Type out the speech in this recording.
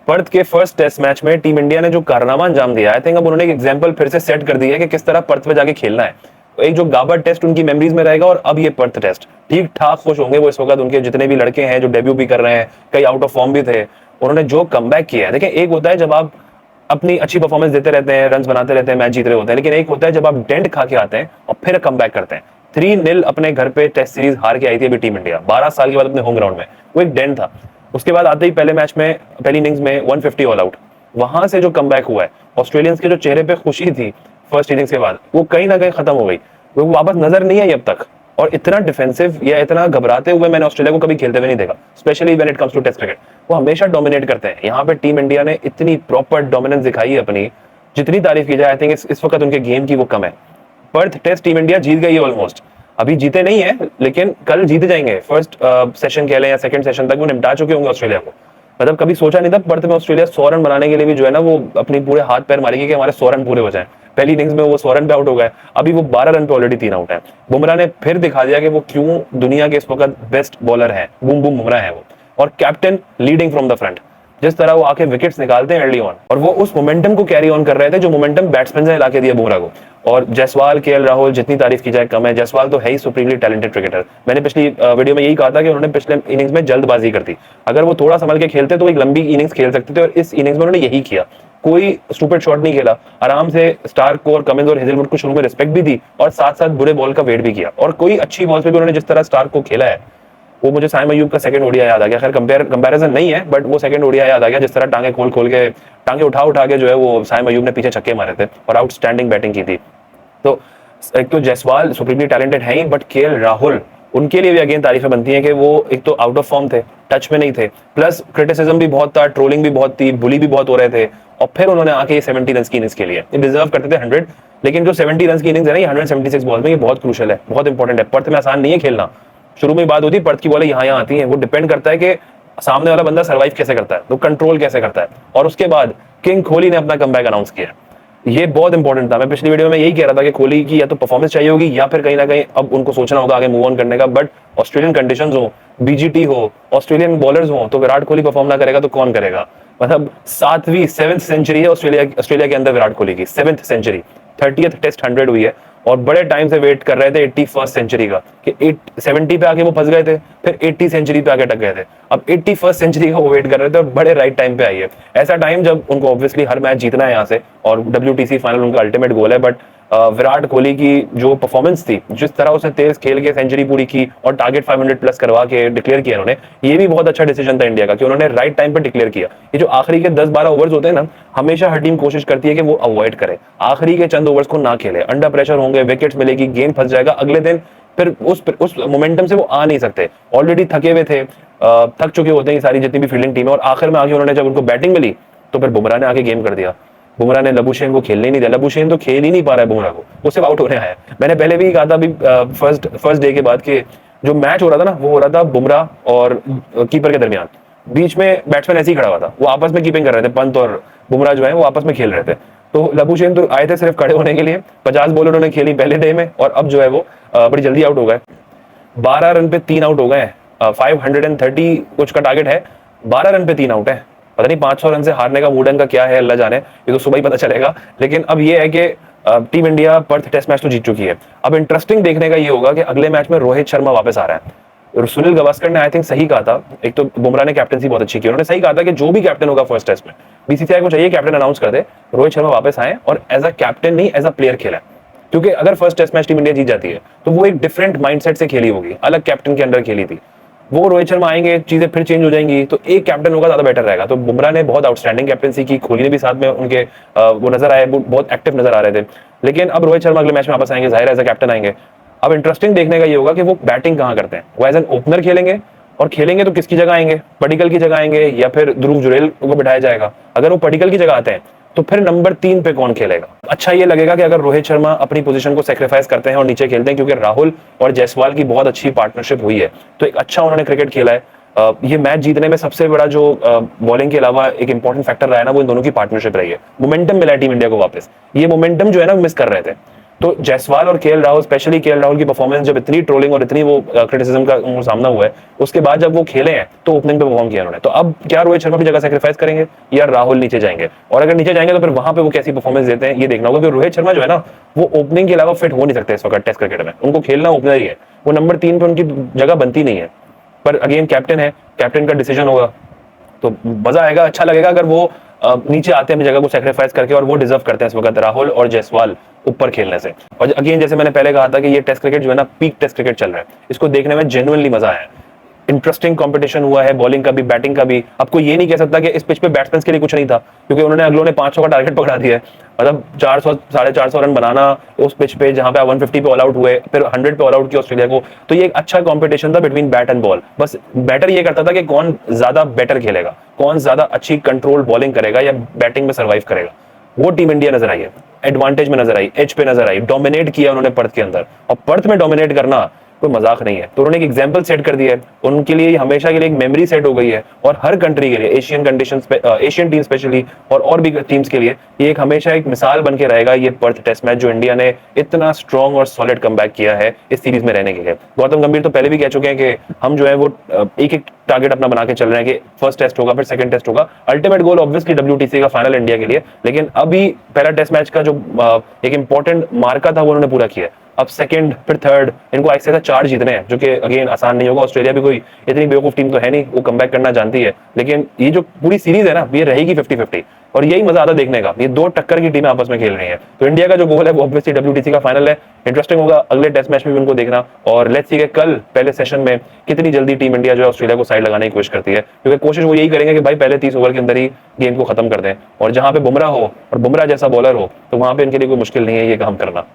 Perth के first test match में team India ने जो कारनामा अंजाम दिया, आई थिंक अब उन्होंने एक एग्जांपल फिर से सेट कर दिया है कि किस तरह पर्थ पे जाके खेलना है। एक जो गाबर टेस्ट उनकी मेमोरीज में रहेगा और अब ये पर्थ टेस्ट, ठीक ठाक खुश होंगे वो इस वक्त उनके जितने भी लड़के हैं जो डेब्यू भी कर रहे हैं, कई आउट ऑफ फॉर्म भी थे। उन्होंने जो कमबैक किया है, देखिए एक होता है जब आप अपनी अच्छी परफॉर्मेंस देते रहते हैं, रन बनाते रहते हैं, मैच जीत रहे होते हैं, लेकिन एक होता है जब आप डेंट खा के आते हैं और फिर कमबैक करते हैं। 3-0 अपने घर पे टेस्ट सीरीज हार के आई थी अभी टीम इंडिया 12 साल के बाद अपने होम ग्राउंड में, वो एक डेंट था। उसके बाद आते ही पहले मैच में, पहली इनिंग्स में 150 ऑल आउट, वहां से जो कमबैक हुआ है, ऑस्ट्रेलियंस के जो चेहरे पे खुशी थी फर्स्ट इनिंग्स के बाद, वो कहीं ना कहीं खत्म हो गई, वो वापस नजर नहीं आई अब तक। और इतना डिफेंसिव या इतना घबराते हुए मैंने ऑस्ट्रेलिया को कभी खेलते हुए नहीं देखा, specially when it comes to test cricket. वो हमेशा डोमिनेट करते हैं। यहाँ पे टीम इंडिया ने इतनी प्रॉपर डोमिनेंस दिखाई है अपनी, जितनी तारीफ की जाए आई थिंक इस वक्त उनके गेम की वो कम है। पर्थ टेस्ट टीम इंडिया जीत गई है ऑलमोस्ट, अभी जीते नहीं है लेकिन कल जीत जाएंगे। फर्स्ट सेशन कह लें या सेकंड सेशन तक वो निपटा चुके होंगे ऑस्ट्रेलिया को। मतलब कभी सोचा नहीं था पर्थ में ऑस्ट्रेलिया 100 रन बनाने के लिए भी जो है ना वो अपनी पूरे हाथ पैर मारेगी कि हमारे 100 रन पूरे हो जाएं। पहली इनिंग्स में वो 100 रन पे आउट हो गए, अभी वो 12 रन पे ऑलरेडी 3 आउट है। बुमराह ने फिर दिखा दिया कि वो क्यों दुनिया के इस वक्त बेस्ट बॉलर है, बूम बूम बुमराह है वो, और captain leading from the front. जिस तरह वो आके विकेट्स निकालते हैं अर्ली ऑन, और वो उस मोमेंटम को कैरी ऑन कर रहे थे जो मोमेंटम बैट्समैन ने ला के दिया बुमराह को। और जायसवाल, केएल राहुल, जितनी तारीफ की जाए कम है। जायसवाल तो है ही सुप्रीमली टैलेंटेड क्रिकेटर। मैंने पिछली वीडियो में यही कहा था कि उन्होंने पिछले इनिंग्स में जल्दबाजी कर दी, अगर वो थोड़ा संभल के खेलते तो एक लंबी इनिंग्स खेल सकते थे, और इस इनिंग्स में उन्होंने यही किया। कोई स्टूपिड शॉट नहीं खेला, आराम से स्टार्क को और कमिंस और हेजलवुड को शुरू में रिस्पेक्ट भी दी और साथ साथ बुरे बॉल का वेट भी किया। और कोई अच्छी बॉल पे भी उन्होंने जिस तरह स्टार्क को खेला है, वो मुझे साइम अयूब का सेकंड ओडीआई याद आ गया। खैर कंपैरिजन नहीं है, बट वो सेकंड ओडीआई याद आ गया जिस तरह टांगे खोल खोल के, टांगे उठा के जो है वो साइम अयूब ने पीछे छक्के मारे थे और आउटस्टैंडिंग बैटिंग की थी। तो एक तो जायसवाल सुप्रीमली टैलेंटेड है ही, बट केएल राहुल, उनके लिए भी अगेन तारीफें बनती हैं कि वो एक तो आउट ऑफ फॉर्म थे, टच में नहीं थे, प्लस क्रिटिसिज्म भी बहुत था, ट्रोलिंग भी बहुत थी, बुली भी बहुत हो रहे थे, और फिर उन्होंने आके 70 रन की इनिंग्स के लिए डिजर्व करते थे 100, लेकिन जो 70 रन की इनिंग्स है ना, ये 176 बॉल में, ये बहुत क्रूशियल है, बहुत इंपॉर्टेंट है। पर्थ में आसान नहीं है खेलना। शुरू में बात होती है पर्थ की बॉलें यहाँ आती है, वो डिपेंड करता है कि सामने वाला बंदा सर्वाइव कैसे करता है, वो कंट्रोल कैसे करता है। और उसके बाद किंग कोहली ने अपना कमबैक अनाउंस किया, ये बहुत इंपॉर्टेंट था। मैं पिछली वीडियो में यही कह रहा था कि कोहली की या तो परफॉर्मेंस चाहिए होगी या फिर कहीं ना कहीं अब उनको सोचना होगा आगे मूव ऑन करने का। बट ऑस्ट्रेलियन कंडीशंस हो, बीजीटी हो, ऑस्ट्रेलियन बॉलर्स हो, तो विराट कोहली परफॉर्म ना करेगा तो कौन करेगा। मतलब 7वीं सेंचुरी है ऑस्ट्रेलिया के अंदर विराट कोहली की, 7th सेंचुरी, 30th टेस्ट 100 हुई है, और बड़े टाइम से वेट कर रहे थे 81st सेंचुरी का कि 70 पे आके वो फंस गए थे, फिर 80 सेंचुरी पे आके अटक गए थे, अब 81st सेंचुरी का वो वेट कर रहे थे, और बड़े राइट टाइम पे आई है। ऐसा टाइम जब उनको ऑब्वियसली हर मैच जीतना है यहाँ से, और WTC फाइनल उनका अल्टीमेट गोल है। बट विराट कोहली की जो परफॉर्मेंस थी, जिस तरह उसने तेज खेल के सेंचुरी पूरी की और टारगेट 500 प्लस करवा के डिक्लेयर किया उन्होंने, ये भी बहुत अच्छा डिसीजन था इंडिया का कि उन्होंने राइट टाइम पे डिक्लेयर किया। ये जो आखिरी के 10-12 ओवर्स होते हैं ना, हमेशा हर टीम कोशिश करती है कि वो अवॉइड करे, आखिरी के चंद ओवर्स को ना खेले, अंडर प्रेशर होंगे, विकेट्स मिलेगी, गेम फंस जाएगा, अगले दिन फिर उस मोमेंटम से वो आ नहीं सकते। ऑलरेडी थके हुए थे, थक चुके होते हैं सारी जितनी भी फील्डिंग टीम है, और आखिर में आगे उन्होंने जब उनको बैटिंग मिली तो फिर बुमराह ने आके गेम कर दिया। बुमराह ने लबुशेन को खेलने नहीं दिया, लबुशेन तो खेल ही नहीं पा रहा है बुमराह को, वो सिर्फ आउट होने आया है। मैंने पहले भी कहा था अभी फर्स्ट डे के बाद कि जो मैच हो रहा था ना, वो हो रहा था बुमराह और कीपर के दरमियान, बीच में बैट्समैन ऐसे ही खड़ा हुआ था, वो आपस में कीपिंग कर रहे थे, पंत और बुमराह जो है वो आपस में खेल रहे थे। तो लबुशेन तो आए थे सिर्फ खड़े होने के लिए, 50 बॉल उन्होंने खेली पहले डे में, और अब जो है वो बड़ी जल्दी आउट हो गए। 12 रन पे 3 आउट हो गए, 530 कुछ का टारगेट है, 12 रन पे 3 आउट है। पता नहीं 500 रन से हारने का मूड इनका क्या है, अल्लाह जाने, ये तो सुबह ही पता चलेगा। लेकिन अब ये है कि team India Perth test match तो जीत चुकी है। अब इंटरेस्टिंग देखने का ये होगा कि अगले मैच में रोहित शर्मा वापस आ रहा है। सुनील गावस्कर ने आई थिंक सही कहा था, एक तो बुमराह ने कैप्टनसी बहुत अच्छी की, उन्होंने सही कहा था कि जो भी कैप्टन होगा फर्स्ट टेस्ट में, बीसीसीआई को चाहिए कैप्टन अनाउंस कर दे, रोहित शर्मा वापस आए और एज अ कैप्टन नहीं एज अ प्लेयर खेला। क्योंकि अगर first test match team India जीत जाती है तो वो एक डिफरेंट माइंडसेट से खेली होगी, अलग कैप्टन के अंडर खेली थी। वो रोहित शर्मा आएंगे, चीजें फिर चेंज हो जाएंगी, तो एक कैप्टन होगा ज्यादा बेटर रहेगा। तो बुमराह ने बहुत आउटस्टैंडिंग कैप्टनसी की, कोहली ने भी साथ में उनके वो नजर आए, बहुत एक्टिव नजर आ रहे थे। लेकिन अब रोहित शर्मा अगले मैच में वापस आएंगे, जाहिर एज अ कैप्टन आएंगे। अब इंटरेस्टिंग देखने का ये होगा कि वो बैटिंग कहाँ करते हैं, वो एज एन ओपनर खेलेंगे, और खेलेंगे तो किसकी जगह आएंगे, पडिक्कल की जगह आएंगे या फिर ध्रुव जुरैल को बिठाया जाएगा। अगर वो पडिक्कल की जगह आते हैं तो फिर नंबर 3 पे कौन खेलेगा। अच्छा ये लगेगा कि अगर रोहित शर्मा अपनी पोजीशन को सेक्रीफाइस करते हैं और नीचे खेलते हैं, क्योंकि राहुल और जायसवाल की बहुत अच्छी पार्टनरशिप हुई है, तो एक अच्छा उन्होंने क्रिकेट खेला है। ये मैच जीतने में सबसे बड़ा जो बॉलिंग के अलावा एक इंपॉर्टेंट फैक्टर रहा है ना, वो इन दोनों की पार्टनरशिप रही है। मोमेंटम मिला है टीम इंडिया को वापस, ये मोमेंटम जो है ना मिस कर रहे थे। तो जायसवाल और KL Rahul, specially KL Rahul की परफॉर्मेंस जब इतनी ट्रोलिंग और इतनी वो क्रिटिसिज्म का उनको सामना हुआ है, उसके बाद जब वो खेले हैं तो ओपनिंग पे परफॉर्म किया उन्होंने। तो अब क्या रोहित शर्मा की जगह सेक्रीफाइस करेंगे या राहुल नीचे जाएंगे? और अगर नीचे जाएंगे तो फिर वहां पे वो कैसी परफॉर्मेंस देते हैं ये देखना होगा, क्योंकि रोहित शर्मा जो है ना, वो ओपनिंग के अलावा फिट हो नहीं सकते इस वक्त टेस्ट क्रिकेट में। उनको खेलना ओपनर ही है, वो नंबर 3 पे उनकी जगह बनती नहीं है। पर अगेन कैप्टन है, कैप्टन का डिसीजन होगा, तो मजा आएगा, अच्छा लगेगा अगर वो नीचे आते हैं अपनी जगह को सेक्रीफाइस करके, और वो डिजर्व करते हैं इस वक्त राहुल और जायसवाल ऊपर खेलने से। और अगेन जैसे मैंने पहले कहा था कि ये टेस्ट क्रिकेट जो है ना, पीक टेस्ट क्रिकेट चल रहा है, इसको देखने में जेन्युइनली मजा आया। इंटरेस्टिंग कंपटीशन हुआ है, बॉलिंग का भी बैटिंग का भी। अब कोई ये नहीं कह सकता कि इस पिच पे बैट्समैन के लिए कुछ नहीं था, क्योंकि उन्होंने अगलों ने 500 का टारगेट पकड़ा दिया है। मतलब 400 450 रन बनाना उस पिच पे जहां पे 150 पे ऑल आउट हुए, फिर 100 पे ऑल आउट किया ऑस्ट्रेलिया को। तो ये एक अच्छा कंपटीशन था बिटवीन बैट एंड बॉल। बस बैटर ये करता था कि कौन ज्यादा बेटर खेलेगा, कौन ज्यादा अच्छी कंट्रोल बॉलिंग करेगा या बैटिंग में सर्वाइव करेगा। वो टीम इंडिया नजर आई है, एडवांटेज में नजर आई, एज पे नजर आई, डोमिनेट किया उन्होंने पर्थ के अंदर। और पर्थ में डोमिनेट करना कोई मजाक नहीं है। तो उन्होंने एक एग्जांपल सेट कर दिया है, उनके लिए हमेशा के लिए एक मेमोरी सेट हो गई है। और हर कंट्री के लिए, एशियन कंडीशंस पे, एशियन टीम स्पेशली और भी टीम्स के लिए ये एक हमेशा एक मिसाल बन के रहेगा, ये पर्थ टेस्ट मैच जो इंडिया ने इतना स्ट्रॉन्ग और सॉलिड कमबैक किया है इस सीरीज में रहने के लिए। गौतम गंभीर तो पहले भी कह चुके हैं कि हम जो है वो एक एक टारगेट अपना बना के चल रहे हैं कि फर्स्ट टेस्ट होगा, फिर सेकंड टेस्ट होगा। अल्टीमेट गोल ऑब्वियसली WTC का फाइनल इंडिया के लिए, लेकिन अभी पहला टेस्ट मैच का जो एक इंपॉर्टेंट मार्का था वो उन्होंने पूरा किया। अब सेकंड फिर थर्ड, इनको ऐसे 4 जीतने हैं, जो कि अगेन आसान नहीं होगा। ऑस्ट्रेलिया भी कोई इतनी बेवकूफ टीम तो है नहीं, वो कमबैक करना जानती है। लेकिन ये जो पूरी सीरीज है ना, ये रहेगी 50-50, और यही मजा आता देखने का। ये 2 टक्कर की टीमें आपस में खेल रही हैं। तो इंडिया का जो गोल है वो ऑब्वियसली WTC का फाइनल है। इंटरेस्टिंग होगा अगले टेस्ट मैच में भी उनको देखना। और लेट्स सी कि कल पहले सेशन में कितनी जल्दी टीम इंडिया जो है ऑस्ट्रेलिया को साइड लगाने की कोशिश करती है, क्योंकि कोशिश वो यही करेंगे कि भाई पहले 30 ओवर के अंदर ही गेम को खत्म कर दें। और जहां पे बुमराह हो और बुमराह जैसा बॉलर हो, तो वहां पे इनके लिए कोई मुश्किल नहीं है ये काम करना।